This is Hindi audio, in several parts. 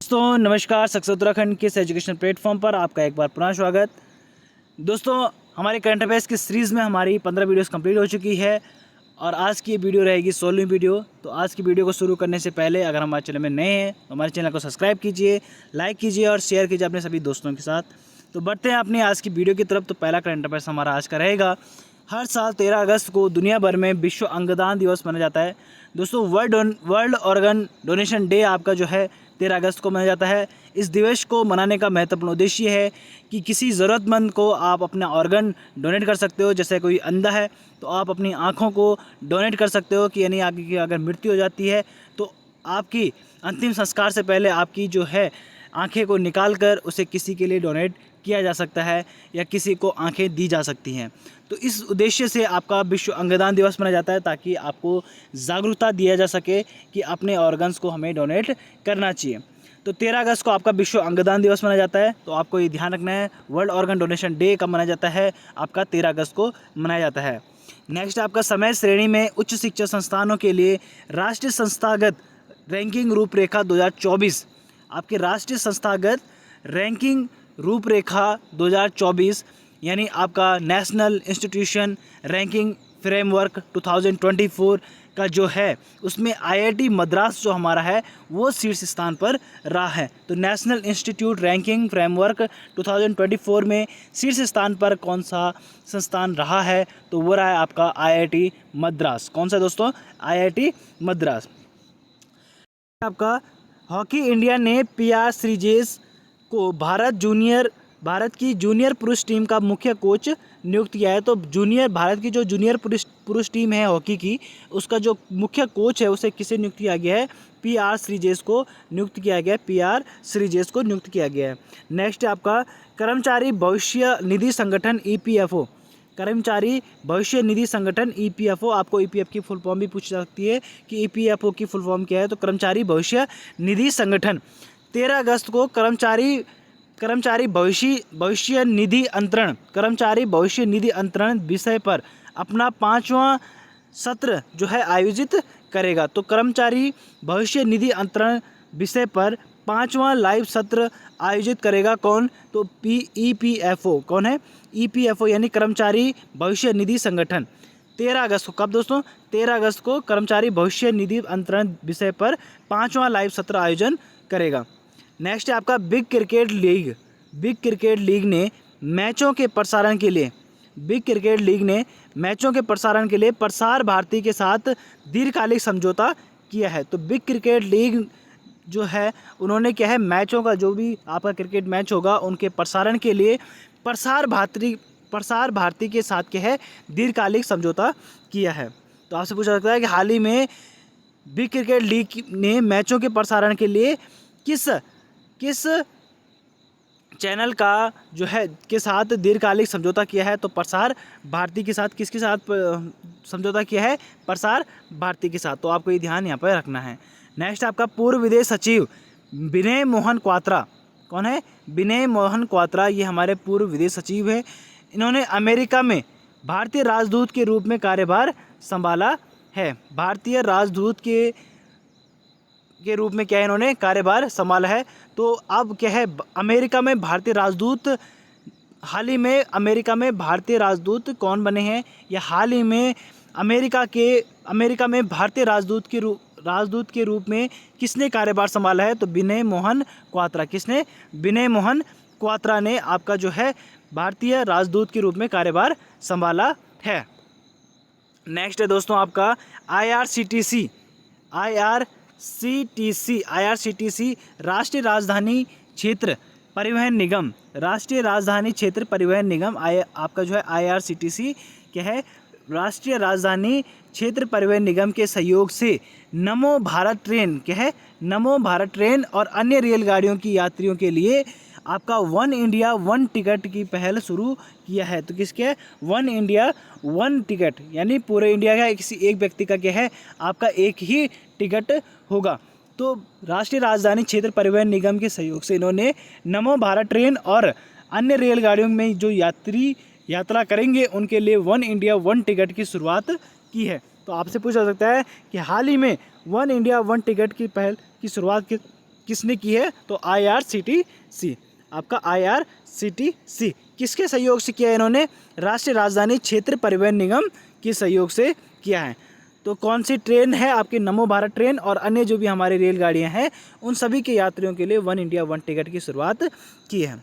दोस्तों नमस्कार, सक्सेस उत्तराखंड के इस एजुकेशनल प्लेटफॉर्म पर आपका एक बार पुनः स्वागत। दोस्तों हमारे करंट अफेयर्स की सीरीज़ में हमारी 15 वीडियोस कंप्लीट हो चुकी है और आज की वीडियो रहेगी 16वीं वीडियो। तो आज की वीडियो को शुरू करने से पहले अगर हमारे चैनल में नए हैं तो हमारे चैनल को सब्सक्राइब कीजिए, लाइक कीजिए और शेयर कीजिए अपने सभी दोस्तों के साथ। तो बढ़ते हैं अपनी आज की वीडियो की तरफ। तो पहला करंट अफेयर्स हमारा आज का रहेगा, हर साल 13 अगस्त को दुनिया भर में विश्व अंगदान दिवस मनाया जाता है। दोस्तों वर्ल्ड ऑर्गन डोनेशन डे आपका जो है 13 अगस्त को मनाया जाता है। इस दिवस को मनाने का महत्वपूर्ण उद्देश्य है कि किसी ज़रूरतमंद को आप अपना ऑर्गन डोनेट कर सकते हो। जैसे कोई अंधा है तो आप अपनी आँखों को डोनेट कर सकते हो कि यानी आपकी अगर मृत्यु हो जाती है तो आपकी अंतिम संस्कार से पहले आपकी जो है आँखें को निकाल कर उसे किसी के लिए डोनेट किया जा सकता है या किसी को आँखें दी जा सकती हैं। तो इस उद्देश्य से आपका विश्व अंगदान दिवस मनाया जाता है ताकि आपको जागरूकता दिया जा सके कि अपने ऑर्गन्स को हमें डोनेट करना चाहिए। तो 13 अगस्त को आपका विश्व अंगदान दिवस मनाया जाता है। तो आपको ये ध्यान रखना है, वर्ल्ड ऑर्गन डोनेशन डे कब मनाया जाता है, आपका 13 अगस्त को मनाया जाता है। नेक्स्ट आपका समय श्रेणी में उच्च शिक्षा संस्थानों के लिए राष्ट्रीय संस्थागत रैंकिंग रूपरेखा 2024। आपके राष्ट्रीय संस्थागत रैंकिंग रूपरेखा 2024 यानी आपका नेशनल इंस्टीट्यूशन रैंकिंग फ्रेमवर्क 2024 का जो है उसमें आईआईटी मद्रास जो हमारा है वो शीर्ष स्थान पर रहा है। तो नेशनल इंस्टीट्यूट रैंकिंग फ्रेमवर्क 2024 में शीर्ष स्थान पर कौन सा संस्थान रहा है, तो वो रहा है आपका आईआईटी मद्रास। कौन सा दोस्तों? आईआईटी मद्रास। आपका हॉकी इंडिया ने पीआर श्रीजेश को भारत की जूनियर पुरुष टीम का मुख्य कोच नियुक्त किया है। तो भारत की जो जूनियर पुरुष टीम है हॉकी की, उसका जो मुख्य कोच है उसे किसे नियुक्त किया गया है? पीआर श्रीजेश को नियुक्त किया गया है। पीआर श्रीजेश को नियुक्त किया गया है। नेक्स्ट आपका कर्मचारी भविष्य निधि संगठन ईपीएफओ। कर्मचारी भविष्य निधि संगठन ईपीएफओ, आपको ईपीएफ की फुल फॉर्म भी पूछ सकती है कि ईपीएफओ की फुल फॉर्म क्या है। तो कर्मचारी भविष्य निधि संगठन 13 अगस्त को कर्मचारी भविष्य निधि अंतरण विषय पर अपना 5वां सत्र जो है आयोजित करेगा। तो कर्मचारी भविष्य निधि अंतरण विषय पर 5वां लाइव सत्र आयोजित करेगा कौन? तो ईपीएफओ। कौन है? ईपीएफओ यानी कर्मचारी भविष्य निधि संगठन 13 अगस्त को। कब दोस्तों? 13 अगस्त को कर्मचारी भविष्य निधि अंतरण विषय पर 5वां लाइव सत्र आयोजन करेगा। नेक्स्ट है आपका बिग क्रिकेट लीग ने मैचों के प्रसारण के लिए प्रसार भारती के साथ दीर्घकालिक समझौता किया है। तो बिग क्रिकेट लीग जो है उन्होंने क्या है, मैचों का जो भी आपका क्रिकेट मैच होगा उनके प्रसारण के लिए प्रसार भारती के साथ क्या है, दीर्घकालिक समझौता किया है। तो आपसे पूछा सकता है कि हाल ही में बिग क्रिकेट लीग ने मैचों के प्रसारण के लिए किस चैनल का जो है के साथ दीर्घकालिक समझौता किया है? तो प्रसार भारती के साथ। किसके साथ समझौता किया है? प्रसार भारती के साथ। तो आपको ये ध्यान यहाँ पर रखना है। नेक्स्ट आपका पूर्व विदेश सचिव विनय मोहन क्वात्रा। कौन है? विनय मोहन क्वात्रा, ये हमारे पूर्व विदेश सचिव है। इन्होंने अमेरिका में भारतीय राजदूत के रूप में कार्यभार संभाला है। भारतीय राजदूत के रूप में क्या है, इन्होंने कार्यभार संभाला है। तो अब क्या है, अमेरिका में भारतीय राजदूत, हाल ही में अमेरिका में भारतीय राजदूत कौन बने हैं, या हाल ही में अमेरिका में भारतीय राजदूत के रूप में किसने कार्यभार संभाला है? तो विनय मोहन क्वात्रा। किसने? विनय मोहन क्वात्रा ने आपका जो है भारतीय राजदूत के रूप में कार्यभार संभाला है। नेक्स्ट है दोस्तों आपका आईआरसीटीसी राष्ट्रीय राजधानी क्षेत्र परिवहन निगम आपका जो है आईआरसीटीसी क्या है, राष्ट्रीय राजधानी क्षेत्र परिवहन निगम के सहयोग से नमो भारत ट्रेन क्या है, नमो भारत ट्रेन और अन्य रेलगाड़ियों की यात्रियों के लिए आपका वन इंडिया वन टिकट की पहल शुरू किया है। तो किसके? वन इंडिया वन टिकट, यानी पूरे इंडिया का किसी एक व्यक्ति का क्या है, आपका एक ही टिकट होगा। तो राष्ट्रीय राजधानी क्षेत्र परिवहन निगम के सहयोग से इन्होंने नमो भारत ट्रेन और अन्य रेलगाड़ियों में जो यात्रा करेंगे उनके लिए वन इंडिया वन टिकट की शुरुआत की है। तो आपसे पूछा सकता है कि हाल ही में वन इंडिया वन टिकट की पहल की शुरुआत किसने की है? तो IRCTC, आपका IRCTC किसके सहयोग से किया है इन्होंने? राष्ट्रीय राजधानी क्षेत्र परिवहन निगम के सहयोग से किया है। तो कौन सी ट्रेन है? आपकी नमो भारत ट्रेन और अन्य जो भी हमारी रेलगाड़ियां हैं उन सभी के यात्रियों के लिए वन इंडिया वन टिकट की शुरुआत की है।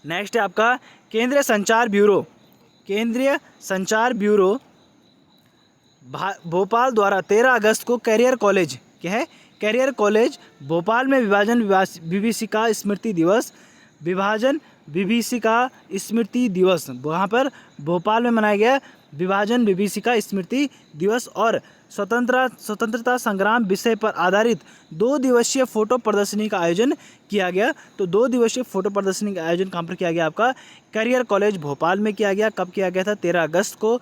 नेक्स्ट है आपका केंद्रीय संचार ब्यूरो। केंद्रीय संचार ब्यूरो भोपाल द्वारा 13 अगस्त को कैरियर कॉलेज, क्या है? कैरियर कॉलेज भोपाल में विभाजन विभीषिका स्मृति दिवस, विभाजन विभीषिका स्मृति दिवस वहाँ पर भोपाल में मनाया गया विभाजन विभीषिका स्मृति दिवस और स्वतंत्रता संग्राम विषय पर आधारित 2 दिवसीय फोटो प्रदर्शनी का आयोजन किया गया। तो 2 दिवसीय फोटो प्रदर्शनी का आयोजन कहाँ पर किया गया? आपका कैरियर कॉलेज भोपाल में किया गया। कब किया गया था? 13 अगस्त को।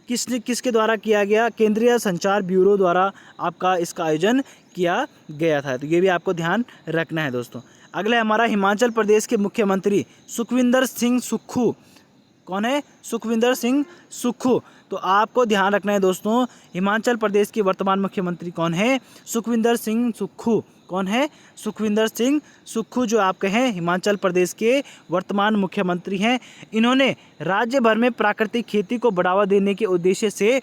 किसके द्वारा किया गया? केंद्रीय संचार ब्यूरो द्वारा आपका इसका आयोजन किया गया था। तो ये भी आपको ध्यान रखना है दोस्तों। अगला हमारा हिमाचल प्रदेश के मुख्यमंत्री सुखविंदर सिंह सुक्खू। कौन है? सुखविंदर सिंह सुक्खू। तो आपको ध्यान रखना है दोस्तों, हिमाचल प्रदेश के वर्तमान मुख्यमंत्री कौन है? सुखविंदर सिंह सुक्खू। कौन है? सुखविंदर सिंह सुक्खू जो आपके हैं हिमाचल प्रदेश के वर्तमान मुख्यमंत्री हैं। इन्होंने राज्य भर में प्राकृतिक खेती को बढ़ावा देने के उद्देश्य से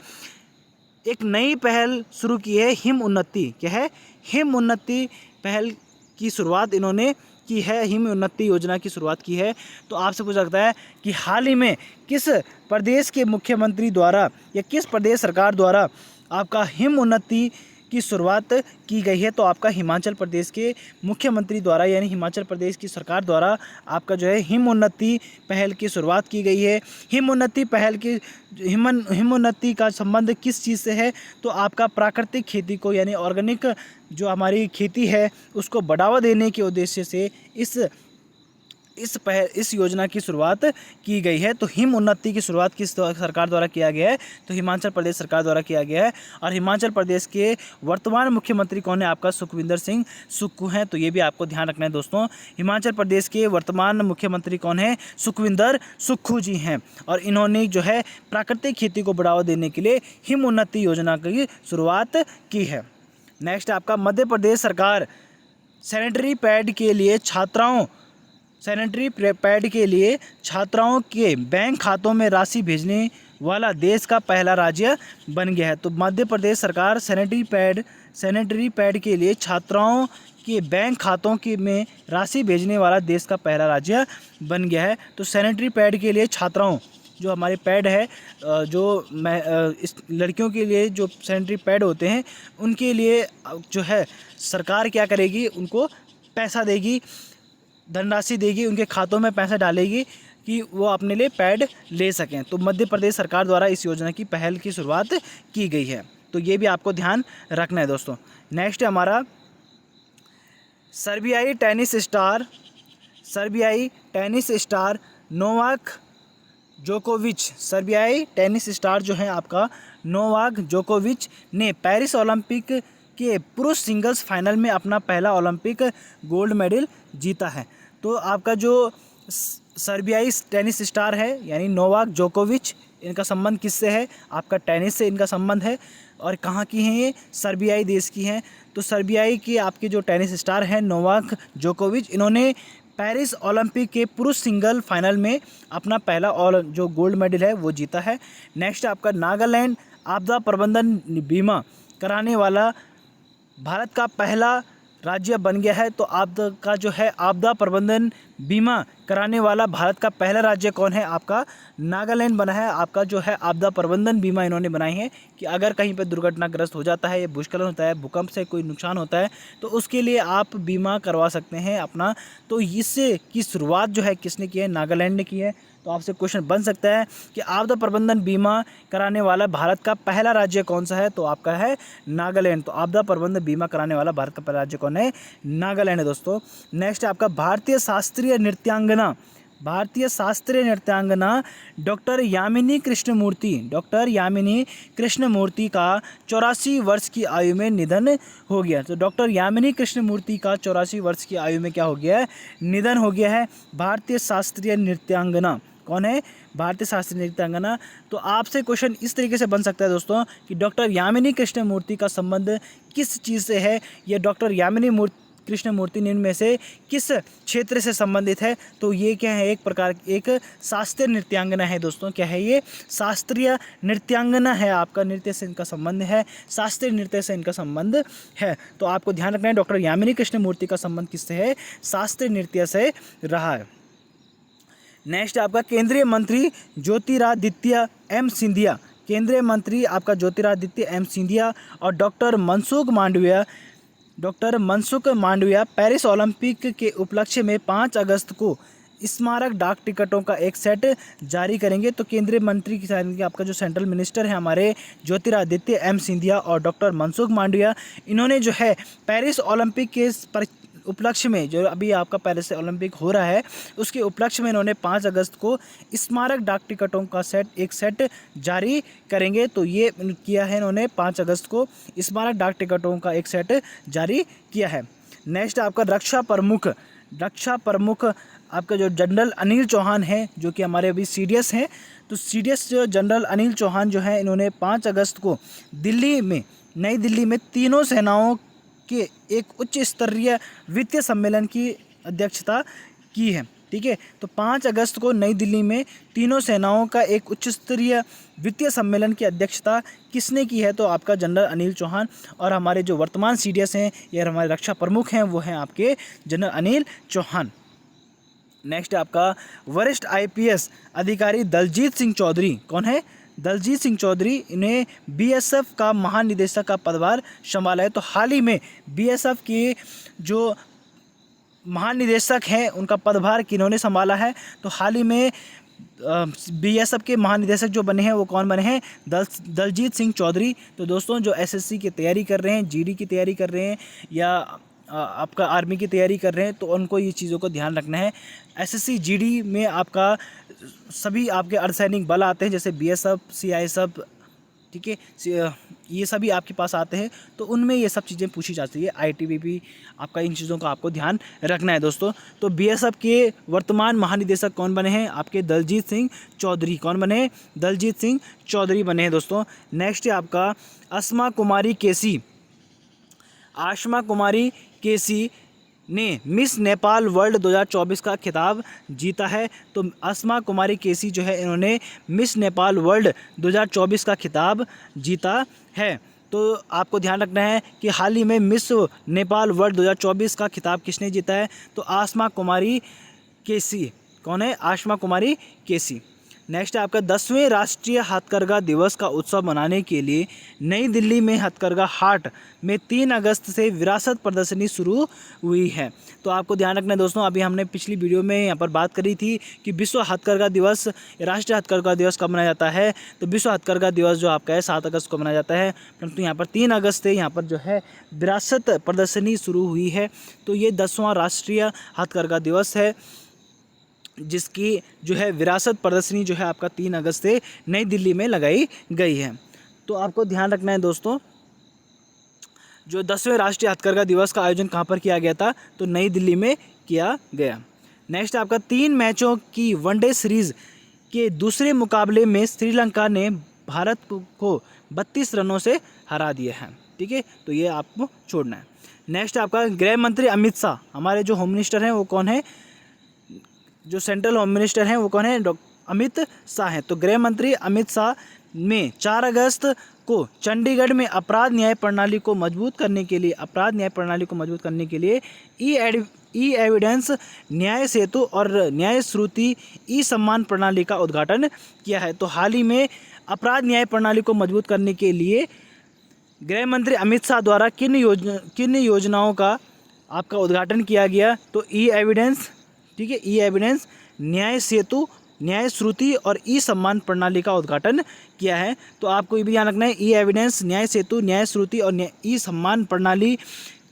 एक नई पहल शुरू की है, हिम उन्नति। क्या है? हिम उन्नति पहल की शुरुआत इन्होंने की है, हिम उन्नति योजना की शुरुआत की है। तो आपसे पूछा सकता है कि हाल ही में किस प्रदेश के मुख्यमंत्री द्वारा या किस प्रदेश सरकार द्वारा आपका हिम उन्नति की शुरुआत की गई है? तो आपका हिमाचल प्रदेश के मुख्यमंत्री द्वारा यानी हिमाचल प्रदेश की सरकार द्वारा आपका जो है हिम उन्नति पहल की शुरुआत की गई है। हिम उन्नति पहल की हिम उन्नति का संबंध किस चीज़ से है? तो आपका प्राकृतिक खेती को यानी ऑर्गेनिक जो हमारी खेती है उसको बढ़ावा देने के उद्देश्य से इस योजना की शुरुआत की गई है। तो हिम उन्नति की शुरुआत किस सरकार द्वारा किया गया है? तो हिमाचल प्रदेश सरकार द्वारा किया गया है। और हिमाचल प्रदेश के वर्तमान मुख्यमंत्री कौन है? आपका सुखविंदर सिंह सुक्खू हैं। तो ये भी आपको ध्यान रखना है दोस्तों, हिमाचल प्रदेश के वर्तमान मुख्यमंत्री कौन है? सुखविंदर सुक्खू जी हैं। और इन्होंने जो है प्राकृतिक खेती को बढ़ावा देने के लिए हिम उन्नति योजना की शुरुआत की है। नेक्स्ट आपका मध्य प्रदेश सरकार सैनिटरी पैड के छात्राओं के बैंक खातों में राशि भेजने वाला देश का पहला राज्य बन गया है। तो मध्य प्रदेश सरकार सैनिटरी पैड के लिए छात्राओं के बैंक खातों में राशि भेजने वाला देश का पहला राज्य बन गया है। तो सैनिटरी पैड के लिए छात्राओं जो हमारे पैड है इस लड़कियों के लिए जो सैनिटरी पैड होते हैं उनके लिए जो है सरकार क्या करेगी? उनको पैसा देगी, धनराशि देगी, उनके खातों में पैसा डालेगी कि वो अपने लिए पैड ले सकें। तो मध्य प्रदेश सरकार द्वारा इस योजना की पहल की शुरुआत की गई है। तो ये भी आपको ध्यान रखना है दोस्तों। नेक्स्ट है हमारा सर्बियाई टेनिस स्टार नोवाक जोकोविच। सर्बियाई टेनिस स्टार जो है आपका नोवाक जोकोविच ने पेरिस ओलंपिक के पुरुष सिंगल्स फाइनल में अपना पहला ओलंपिक गोल्ड मेडल जीता है। तो आपका जो सर्बियाई टेनिस स्टार है यानी नोवाक जोकोविच, इनका संबंध किससे है? आपका टेनिस से इनका संबंध है। और कहाँ की हैं ये? सर्बियाई देश की हैं। तो सर्बियाई की आपके जो टेनिस स्टार हैं नोवाक जोकोविच, इन्होंने पेरिस ओलंपिक के पुरुष सिंगल फाइनल में अपना पहला जो गोल्ड मेडल है वो जीता है। नेक्स्ट आपका नागालैंड आपदा प्रबंधन बीमा कराने वाला भारत का पहला राज्य बन गया है। तो आपदा प्रबंधन बीमा कराने वाला भारत का पहला राज्य कौन है? आपका नागालैंड बना है। आपका जो है आपदा प्रबंधन बीमा इन्होंने बनाई है कि अगर कहीं पर दुर्घटनाग्रस्त हो जाता है या भूस्खलन होता है, भूकंप से कोई नुकसान होता है तो उसके लिए आप बीमा करवा सकते हैं अपना। तो इससे की शुरुआत जो है किसने की है? नागालैंड ने की है। तो आपसे क्वेश्चन बन सकता है कि आपदा प्रबंधन बीमा कराने वाला भारत का पहला राज्य कौन सा है? तो आपका है नागालैंड। तो आपदा प्रबंधन बीमा कराने वाला भारत का पहला राज्य कौन है? नागालैंड है दोस्तों। नेक्स्ट आपका भारतीय शास्त्रीय नृत्यांगना डॉक्टर यामिनी कृष्णमूर्ति का 84 वर्ष की आयु में निधन हो गया। तो डॉक्टर यामिनी कृष्णमूर्ति का 84 वर्ष की आयु में क्या हो गया है? निधन हो गया है। भारतीय शास्त्रीय नृत्यांगना कौन है? भारतीय शास्त्रीय नृत्यांगना। तो आपसे क्वेश्चन इस तरीके से बन सकता है दोस्तों कि डॉक्टर यामिनी कृष्णमूर्ति का संबंध किस चीज़ से है? ये डॉक्टर यामिनी कृष्णमूर्ति निम्न में से किस क्षेत्र से संबंधित है? तो ये क्या है, एक प्रकार एक शास्त्रीय नृत्यांगना है दोस्तों। क्या है ये? शास्त्रीय नृत्यांगना है। आपका नृत्य से इनका संबंध है, शास्त्रीय नृत्य से इनका संबंध है। तो आपको ध्यान रखना है डॉक्टर यामिनी कृष्णमूर्ति का संबंध किससे है? शास्त्रीय नृत्य से रहा है। नेक्स्ट आपका केंद्रीय मंत्री ज्योतिरादित्य एम सिंधिया, केंद्रीय मंत्री आपका ज्योतिरादित्य एम सिंधिया और doctor Mansukh Mandaviya Paris Olympic के उपलक्ष्य में 5 अगस्त को स्मारक डाक टिकटों का एक सेट जारी करेंगे। तो केंद्रीय मंत्री की आपका जो सेंट्रल मिनिस्टर है हमारे ज्योतिरादित्य एम सिंधिया और डॉक्टर मनसुख मांडविया, इन्होंने जो है पेरिस ओलंपिक के उपलक्ष्य में, जो अभी आपका पेरिस ओलंपिक हो रहा है उसके उपलक्ष्य में इन्होंने 5 अगस्त को स्मारक डाक टिकटों का एक सेट जारी करेंगे। तो ये किया है इन्होंने, 5 अगस्त को स्मारक डाक टिकटों का एक सेट जारी किया है। नेक्स्ट आपका रक्षा प्रमुख आपका जो जनरल अनिल चौहान है, जो कि हमारे अभी सीडीएस हैं, तो सीडीएस जो जनरल अनिल चौहान जो है, इन्होंने 5 अगस्त को नई दिल्ली में तीनों सेनाओं के एक उच्च स्तरीय वित्तीय सम्मेलन की अध्यक्षता की है। ठीक है, तो 5 अगस्त को नई दिल्ली में तीनों सेनाओं का एक उच्च स्तरीय वित्तीय सम्मेलन की अध्यक्षता किसने की है? तो आपका जनरल अनिल चौहान। और हमारे जो वर्तमान सीडीएस हैं या हमारे रक्षा प्रमुख हैं वो हैं आपके जनरल अनिल चौहान। नेक्स्ट आपका वरिष्ठ आईपीएस अधिकारी दलजीत सिंह चौधरी, कौन है? दलजीत सिंह चौधरी, इन्हें बीएसएफ का महानिदेशक का पदभार संभाला है। तो हाल ही में बीएसएफ के जो महानिदेशक हैं उनका पदभार किन्होंने संभाला है? तो हाल ही में बीएसएफ के महानिदेशक जो बने हैं वो कौन बने हैं? दलजीत सिंह चौधरी। तो दोस्तों जो एसएससी की तैयारी कर रहे हैं, जीडी की तैयारी कर रहे हैं या आपका आर्मी की तैयारी कर रहे हैं, तो उनको ये चीज़ों को ध्यान रखना है। एसएससी जीडी में आपका सभी आपके अर्धसैनिक बल आते हैं, जैसे बीएसएफ, सीआईएसएफ, ठीक है, ये सभी आपके पास आते हैं, तो उनमें ये सब चीज़ें पूछी जाती है। आईटीबीपी, आपका इन चीज़ों का आपको ध्यान रखना है दोस्तों। तो बीएसएफ के वर्तमान महानिदेशक कौन बने हैं? आपके दलजीत सिंह चौधरी। कौन बने हैं? दलजीत सिंह चौधरी बने हैं दोस्तों। नेक्स्ट है आपका आसमा कुमारी केसी ने मिस नेपाल वर्ल्ड 2024 का खिताब जीता है। तो आसमा कुमारी केसी जो है, इन्होंने मिस नेपाल वर्ल्ड 2024 का खिताब जीता है। तो आपको ध्यान रखना है कि हाल ही में मिस नेपाल वर्ल्ड 2024 का खिताब किसने जीता है? तो आसमा कुमारी केसी। कौन है? आसमा कुमारी केसी। नेक्स्ट है आपका 10वें राष्ट्रीय हथकरघा दिवस का उत्सव मनाने के लिए नई दिल्ली में हथकरघा हाट में 3 अगस्त से विरासत प्रदर्शनी शुरू हुई है। तो आपको ध्यान रखना है दोस्तों, अभी हमने पिछली वीडियो में यहाँ पर बात करी थी कि विश्व हथकरघा दिवस, राष्ट्रीय हथकरघा दिवस कब मनाया जाता है? तो विश्व हथकरघा दिवस जो आपका है 7 अगस्त को मनाया जाता है, परंतु यहाँ पर 3 अगस्त से यहाँ पर जो है विरासत प्रदर्शनी शुरू हुई है। तो ये 10वां राष्ट्रीय हथकरघा दिवस है, जिसकी जो है विरासत प्रदर्शनी जो है आपका 3 अगस्त से नई दिल्ली में लगाई गई है। तो आपको ध्यान रखना है दोस्तों, जो 10वें राष्ट्रीय हथकरघा दिवस का आयोजन कहाँ पर किया गया था? तो नई दिल्ली में किया गया। नेक्स्ट आपका 3 मैचों की वनडे सीरीज़ के दूसरे मुकाबले में श्रीलंका ने भारत को 32 रनों से हरा दिया है। ठीक है, तो ये आपको छोड़ना है। नेक्स्ट आपका गृह मंत्री अमित शाह, हमारे जो होम मिनिस्टर हैं वो कौन है? जो सेंट्रल होम मिनिस्टर हैं वो कौन है? अमित शाह हैं। तो गृह मंत्री अमित शाह में 4 अगस्त को चंडीगढ़ में अपराध न्याय प्रणाली को मजबूत करने के लिए ई एविडेंस न्याय सेतु और न्याय श्रुति ई सम्मान प्रणाली का उद्घाटन किया है। तो हाल ही में अपराध न्याय प्रणाली को मजबूत करने के लिए गृह मंत्री अमित शाह द्वारा किन योजनाओं का आपका उद्घाटन किया गया? तो ई एविडेंस, ठीक है, ई एविडेंस, न्याय सेतु, न्याय श्रुति और ई सम्मान प्रणाली का उद्घाटन किया है। तो आपको ये भी ध्यान रखना है, ई एविडेंस, न्याय सेतु, न्याय श्रुति और ई सम्मान प्रणाली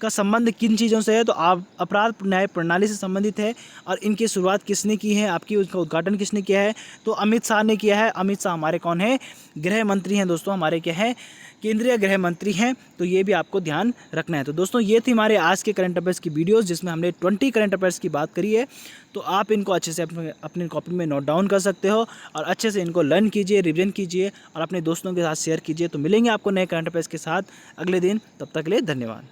का संबंध किन चीज़ों से है? तो आप अपराध न्याय प्रणाली से संबंधित है। और इनकी शुरुआत किसने की है? आपकी उसका उद्घाटन किसने किया है? तो अमित शाह ने किया है। अमित शाह हमारे कौन है? गृह मंत्री हैं दोस्तों, हमारे क्या है? केंद्रीय गृह मंत्री हैं। तो ये भी आपको ध्यान रखना है। तो दोस्तों ये थी हमारे आज के करंट अफेयर्स की वीडियोस, जिसमें हमने 20 करंट अफेयर्स की बात करी है। तो आप इनको अच्छे से अपने कॉपी में नोट डाउन कर सकते हो और अच्छे से इनको लर्न कीजिए, रिविजन कीजिए और अपने दोस्तों के साथ शेयर कीजिए। तो मिलेंगे आपको नए करंट अफेयर्स के साथ अगले दिन, तब तक के लिए धन्यवाद।